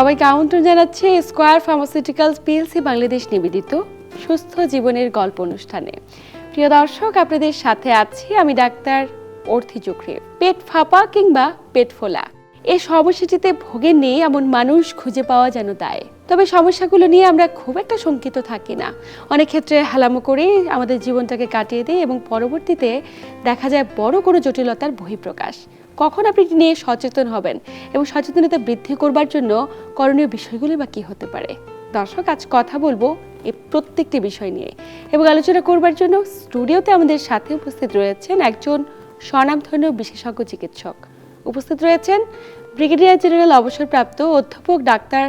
সবাইকে আমন্ত্রণ জানাচ্ছি স্কয়ার ফার্মাসিউটিক্যালস পিএলসি বাংলাদেশ নিবেদিত সুস্থ জীবনের গল্প অনুষ্ঠানে। প্রিয় দর্শক, আপনাদের সাথে আছি আমি ডাক্তার অর্থি চক্রী। পেট ফাঁপা কিংবা পেট ফোলা এই সমস্যাটিতে ভোগেননি এমন মানুষ খুঁজে পাওয়া যেন দায়। তবে সমস্যাগুলো নিয়ে আমরা খুব একটা শঙ্কিত থাকি না, অনেক ক্ষেত্রে হালামো করে আমাদের জীবনটাকে কাটিয়ে দিই এবং পরবর্তীতে দেখা যায় বড় কোনো জটিলতার বহিঃপ্রকাশ। কখন আপনি এটি নিয়ে সচেতন হবেন এবং সচেতনতা বৃদ্ধি করবার জন্য করণীয় বিষয়গুলি বা কী হতে পারে? দর্শক, আজ কথা বলবো এই প্রত্যেকটি বিষয় নিয়ে এবং আলোচনা করবার জন্য স্টুডিওতে আমাদের সাথে উপস্থিত রয়েছেন একজন স্বনামধন্য বিশেষজ্ঞ চিকিৎসক। উপস্থিত রয়েছেন ব্রিগেডিয়ার জেনারেল অবসরপ্রাপ্ত অধ্যাপক doctor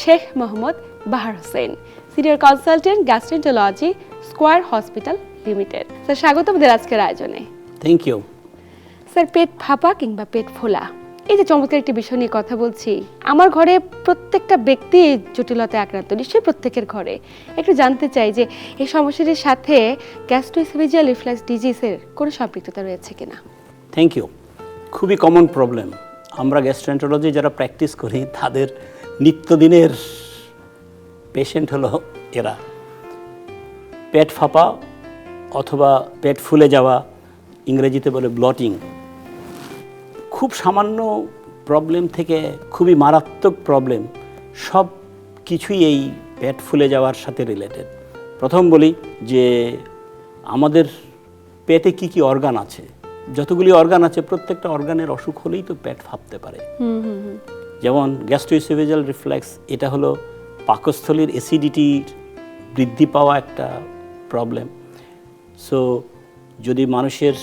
Sheikh Mohammad Bahar Hossain, senior consultant gastroenterology, Square Hospital Limited. Sir, স্বাগত আমাদের আজকের আয়োজনে। Thank you. স্যার, পেট ফাঁপা কিংবা পেট ফোলা এই যে চমৎকার একটি বিষয় নিয়ে কথা বলছি, আমার ঘরে প্রত্যেকটা ব্যক্তি জটিলতায় আক্রান্ত, নিশ্চয়ই প্রত্যেকের ঘরে। একটু জানতে চাই যে এই সমস্যাটির সাথে গ্যাস্ট্রোএসোফেজিয়াল রিফ্লাক্স ডিজিজের কোনো সম্পৃক্ততা রয়েছে কিনা? Thank you. খুবই কমন প্রবলেম। আমরা গ্যাস্ট্রোএন্টারোলজি যারা প্র্যাকটিস করি তাদের নিত্যদিনের পেশেন্ট হলো এরা। পেট ফাঁপা অথবা পেট ফুলে যাওয়া, ইংরেজিতে বলে ব্লটিং। খুব সামান্য প্রবলেম থেকে খুবই মারাত্মক প্রবলেম, সব কিছুই এই পেট ফুলে যাওয়ার সাথে রিলেটেড। প্রথম বলি যে আমাদের পেটে কি কি অর্গান আছে। যতগুলি অর্গান আছে প্রত্যেকটা অর্গানের অসুখ হলেই তো পেট ফাঁপতে পারে। যেমন গ্যাস্ট্রোএসোফেজিয়াল রিফ্লাক্স, এটা হলো পাকস্থলীর অ্যাসিডিটির বৃদ্ধি পাওয়া একটা প্রবলেম। সো যদি মানুষের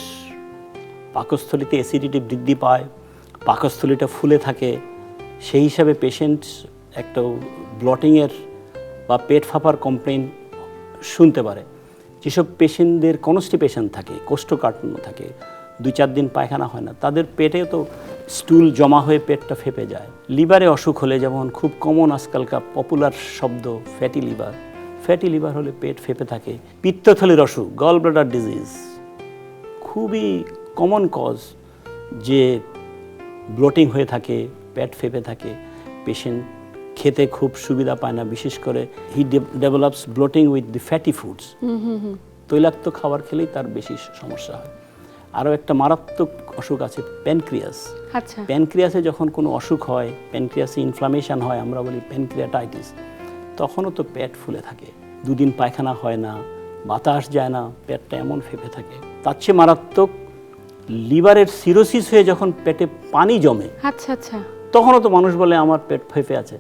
পাকস্থলীতে অ্যাসিডিটি বৃদ্ধি পায়, পাকস্থলীটা ফুলে থাকে, সেই হিসাবে পেশেন্ট একটা ব্লটিংয়ের বা পেট ফাঁপার কমপ্লেন শুনতে পারে। যেসব পেশেন্টদের কনস্টিপেশন থাকে, কোষ্ঠকাঠিন্য থাকে, 2-4 দিন পায়খানা হয় না, তাদের পেটে তো স্টুল জমা হয়ে পেটটা ফেপে যায়। লিভারে অসুখ হলে, যেমন খুব কমন আজকালকার পপুলার শব্দ ফ্যাটি লিভার, ফ্যাটি লিভার হলে পেট ফেপে থাকে। পিত্তথলির অসুখ, গল ব্লাডার ডিজিজ, খুবই কমন কজ যে ব্লোটিং হয়ে থাকে, পেট ফেপে থাকে, পেশেন্ট খেতে খুব সুবিধা পায় না, বিশেষ করে he develops bloating with the fatty foods. তৈলাক্ত খাবার খেলেই তার বেশি সমস্যা হয়। আরও একটা মারাত্মক অসুখ আছে প্যানক্রিয়াস। আচ্ছা, প্যানক্রিয়াসে যখন কোনো অসুখ হয়, প্যানক্রিয়াসে ইনফ্লামেশন হয়, আমরা বলি প্যানক্রিয়াটাইটিস, তখনও তো পেট ফুলে থাকে, 2 দিন পায়খানা হয় না, বাতাস যায় না, পেটটা এমন ফেপে থাকে। তার চেয়ে মারাত্মক লিভারের সিরোসিস হয়ে যখন পেটে পানি জমে, আচ্ছা আচ্ছা, তখনও তো মানুষ বলে আমার পেট ফেপে আছে,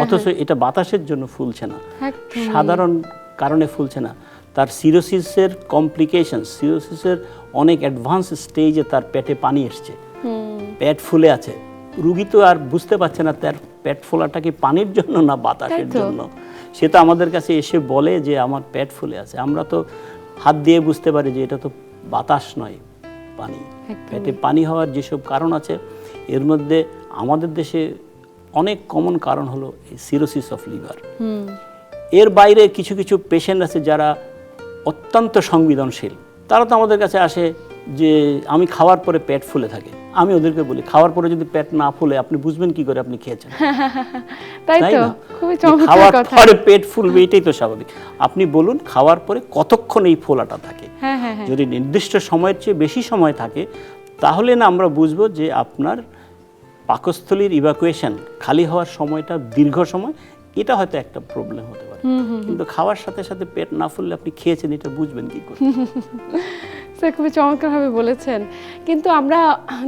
অথচ এটা বাতাসের জন্য ফুলছে না, সাধারণ কারণে ফুলছে না। তার সিরোসিসের কমপ্লিকেশন, সিরোসিসের অনেক অ্যাডভান্স স্টেজে তার পেটে পানি এসছে, পেট ফুলে আছে। রুগী তো আর বুঝতে পারছে না তার পেট ফোলাটা কি পানির জন্য না বাতাসের জন্য। সে তো আমাদের কাছে এসে বলে যে আমার পেট ফুলে আছে। আমরা তো হাত দিয়ে বুঝতে পারি যে এটা তো বাতাস নয়, পানি। পেটে পানি হওয়ার যেসব কারণ আছে, এর মধ্যে আমাদের দেশে অনেক কমন কারণ হলো এই সিরোসিস অফ লিভার। এর বাইরে কিছু কিছু পেশেন্ট আছে যারা অত্যন্ত সংবেদনশীল। তারা তো আমাদের কাছে আসে যে আমি খাওয়ার পরে পেট ফুলে থাকে। আমি ওদেরকে বলি, খাওয়ার পরে যদি পেট না ফুলে আপনি বুঝবেন কি করে আপনি খেয়েছেন? তাই তো, খুবই চমৎকার খাওয়ার কথা। পরে পেট ফুলবে, এটাই তো স্বাভাবিক। আপনি বলুন খাওয়ার পরে কতক্ষণ এই ফোলাটা থাকে। যদি নির্দিষ্ট সময়ের চেয়ে বেশি সময় থাকে, তাহলে না আমরা বুঝবো যে আপনার পাকস্থলীর ইভাকুয়েশন, খালি হওয়ার সময়টা দীর্ঘ সময়, এটা হয়তো একটা প্রবলেম হতে পারে। কিন্তু খাওয়ার সাথে সাথে পেট না ফুললে আপনি খেয়েছেন, এটা বুঝবেন কি করে? স্যার, খুবই চমৎকারভাবে বলেছেন। কিন্তু আমরা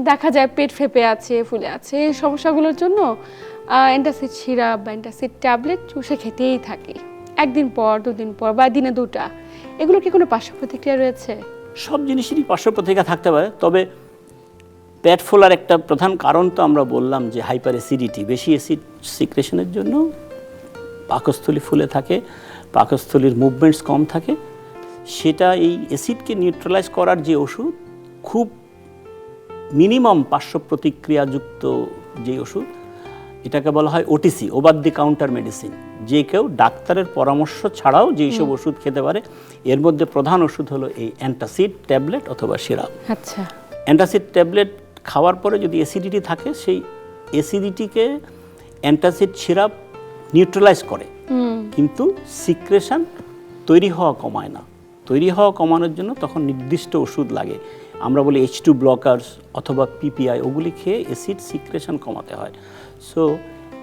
দেখা যায় পেট ফেপে আছে, ফুলে আছে, এই সমস্যাগুলোর জন্য অ্যান্টাসিড সিরাপ বা অ্যান্টাসিড ট্যাবলেট চুষে খেতেই থাকি, 1 দিন পর 2 দিন পর বা দিনে 2টা। এগুলো কি কোনো পার্শ্ব প্রতিক্রিয়া রয়েছে? সব জিনিসেরই পার্শ্ব প্রতিক্রিয়া থাকতে পারে, তবে পেট ফোলার একটা প্রধান কারণ তো আমরা বললাম যে হাইপার অ্যাসিডিটি, বেশি অ্যাসিড সিক্রেশনের জন্য পাকস্থলী ফুলে থাকে, পাকস্থলীর মুভমেন্টস কম থাকে। সেটা এই অ্যাসিডকে নিউট্রালাইজ করার যে ওষুধ, খুব মিনিমাম পার্শ্ব প্রতিক্রিয়াযুক্ত যে ওষুধ, এটাকে বলা হয় OTC, over the counter medicine. যে কেউ ডাক্তারের পরামর্শ ছাড়াও যেই সব ওষুধ খেতে পারে, এর মধ্যে প্রধান ওষুধ হলো এই অ্যান্টাসিড ট্যাবলেট অথবা সিরাপ। আচ্ছা, অ্যান্টাসিড ট্যাবলেট খাওয়ার পরে যদি অ্যাসিডিটি থাকে, সেই অ্যাসিডিটিকে অ্যান্টাসিড সিরাপ নিউট্রালাইজ করে, কিন্তু সিক্রেশন তৈরি হওয়া কমায় না। তৈরি হওয়া কমানোর জন্য তখন নির্দিষ্ট ওষুধ লাগে, আমরা বলি H2 ব্লকার্স অথবা PPI, ওগুলি খেয়ে অ্যাসিড সিক্রেশন কমাতে হয়। সো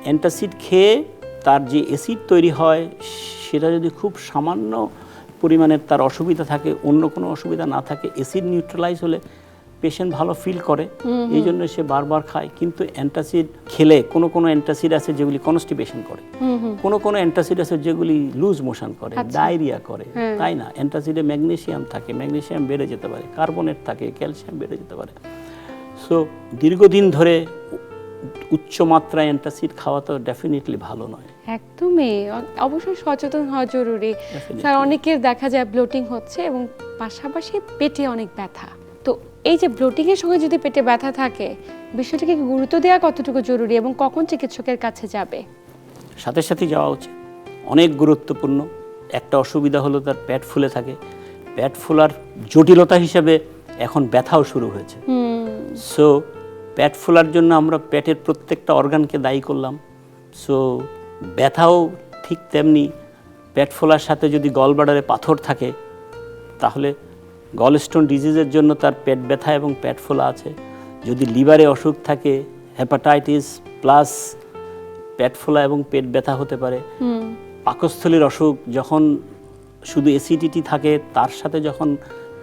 অ্যান্টাসিড খেয়ে তার যে অ্যাসিড তৈরি হয় সেটা যদি খুব সামান্য পরিমাণের তার অসুবিধা থাকে, অন্য কোনো অসুবিধা না থাকে, অ্যাসিড নিউট্রালাইজ হলে পেশেন্ট ভালো ফিল করে, এই জন্য সে বারবার খায়। কিন্তু অ্যান্টাসিড খেলে কোনো অ্যান্টাসিড আছে যেগুলি কনস্টিপেশন করে, কোনো অ্যান্টাসিড আছে যেগুলি লুজ মোশন করে, ডায়রিয়া করে, তাই না? অ্যান্টাসিডে ম্যাগনেসিয়াম থাকে, ম্যাগনেসিয়াম বেড়ে যেতে পারে, কার্বনেট থাকে, ক্যালসিয়াম বেড়ে যেতে পারে। সো দীর্ঘদিন ধরে উচ্চ মাত্রায় অ্যান্টাসিড খাওয়া তো ডেফিনেটলি ভালো নয়। একদমই, অবশ্যই সচেতন হওয়া জরুরি। স্যার, অনেকের দেখা যায় ব্লোটিং হচ্ছে এবং পাশাপাশি পেটে অনেক ব্যথা। তো এই যে ব্লোটিং এর সঙ্গে যদি পেটে ব্যথা থাকে, বিষয়টাকে গুরুত্ব দেওয়া কতটুকু জরুরি এবং কখন চিকিৎসকের কাছে যাবে? সাথে সাথে যাওয়া উচিত, অনেক গুরুত্বপূর্ণ। একটা অসুবিধা হলো তার পেট ফুলে থাকে, পেট ফোলার জটিলতা হিসেবে এখন ব্যথাও শুরু হয়েছে। সো পেট ফোলার জন্য আমরা পেটের প্রত্যেকটা অর্গানকে দায়ী করলাম। সো ব্যথাও ঠিক তেমনি, পেট ফোলার সাথে যদি গলব্লাডারে পাথর থাকে তাহলে গলস্টোন ডিজিজের জন্য তার পেট ব্যথা এবং পেট ফোলা আছে। যদি লিভারে অসুখ থাকে, হেপাটাইটিস প্লাস পেট ফোলা এবং পেট ব্যথা হতে পারে। পাকস্থলীর অসুখ, যখন শুধু অ্যাসিডিটি থাকে তার সাথে যখন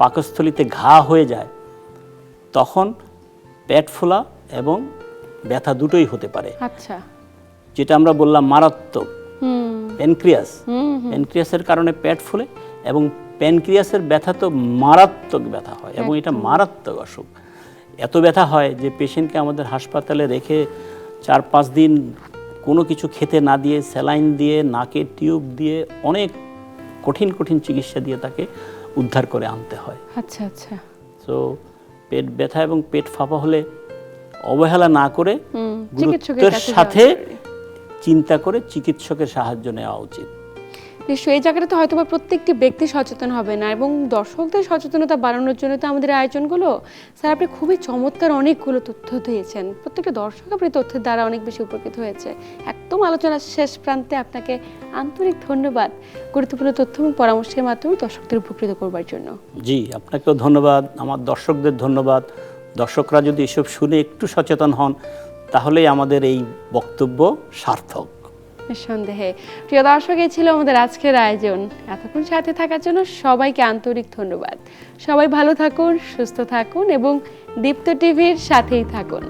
পাকস্থলীতে ঘা হয়ে যায় তখন পেট ফোলা এবং ব্যথা দুটোই হতে পারে। আচ্ছা, যেটা আমরা বললাম মারাত্মক প্যানক্রিয়াসের কারণে পেট ফুলে, এবং প্যানক্রিয়াসের ব্যথা তো মারাত্মক ব্যথা হয় এবং এটা মারাত্মক অসুখ। এত ব্যথা হয় যে পেশেন্টকে আমাদের হাসপাতালে রেখে 4-5 দিন কোনো কিছু খেতে না দিয়ে, স্যালাইন দিয়ে, নাকে টিউব দিয়ে, অনেক কঠিন চিকিৎসা দিয়ে তাকে উদ্ধার করে আনতে হয়। আচ্ছা আচ্ছা। সো পেট ব্যথা এবং পেট ফাঁপা হলে অবহেলা না করে গুরুত্বের সাথে চিন্তা করে চিকিৎসকের সাহায্য নেওয়া উচিত। নিশ্চয়ই এই জায়গাটা তো হয়তো প্রত্যেকটি ব্যক্তি সচেতন হবে না, এবং দর্শকদের সচেতনতা বাড়ানোর জন্য তো আমাদের আয়োজনগুলো। স্যার, আপনি খুবই চমৎকার অনেকগুলো তথ্য দিয়েছেন, প্রত্যেকটা দর্শক আপনি তথ্যের দ্বারা অনেক বেশি উপকৃত হয়েছে। একদম আলোচনার শেষ প্রান্তে আপনাকে আন্তরিক ধন্যবাদ গুরুত্বপূর্ণ তথ্য এবং পরামর্শের মাধ্যমে দর্শকদের উপকৃত করবার জন্য। জি, আপনাকেও ধন্যবাদ, আমার দর্শকদের ধন্যবাদ। দর্শকরা যদি এসব শুনে একটু সচেতন হন তাহলেই আমাদের এই বক্তব্য সার্থক। নিঃসন্দেহে। প্রিয় দর্শক, এই ছিল আমাদের আজকের আয়োজন। এতক্ষণ সাথে থাকার জন্য সবাইকে আন্তরিক ধন্যবাদ। সবাই ভালো থাকুন, সুস্থ থাকুন এবং দীপ্ত টিভির সাথেই থাকুন।